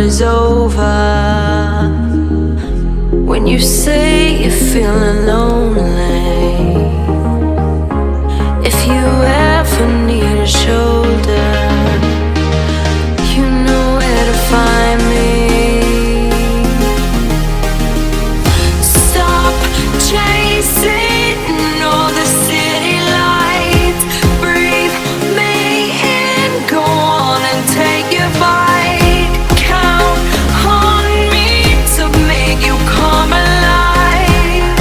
is over, when you say you're feeling lonely, if you ever need a shoulder, you know where to find me. Stop chasing all the city lights, breathe me in, go on and take your bite. Count on me to make you come alive.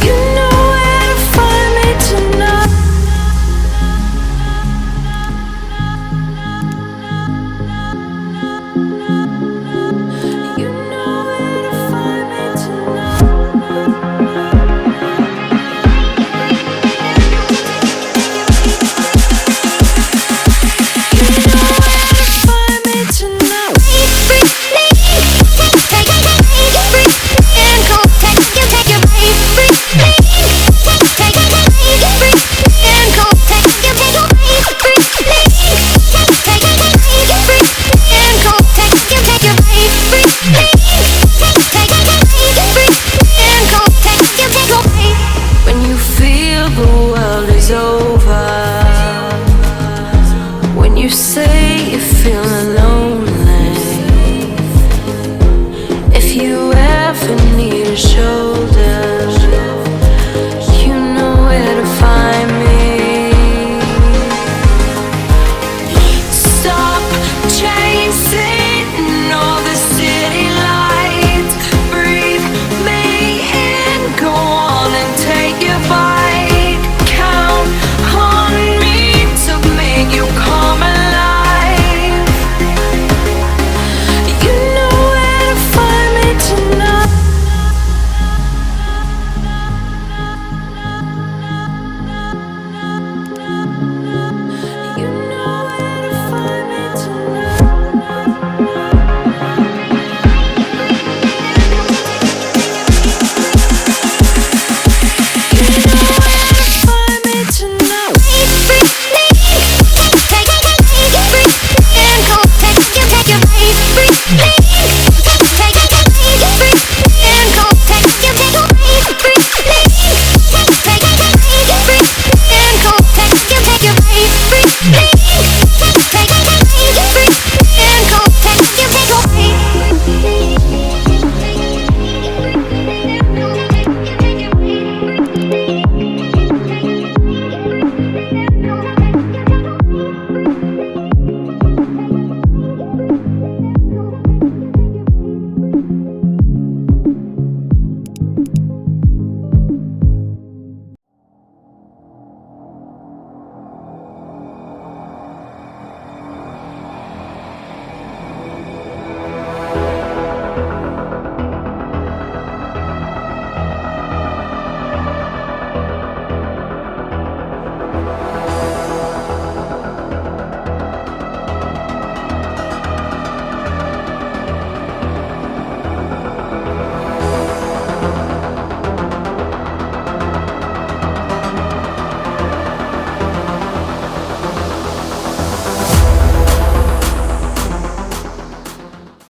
You know where to find me tonight. You know where to find me tonight. You know where to find me tonight. When you feel the world is over, when you say you're feeling lonely, if you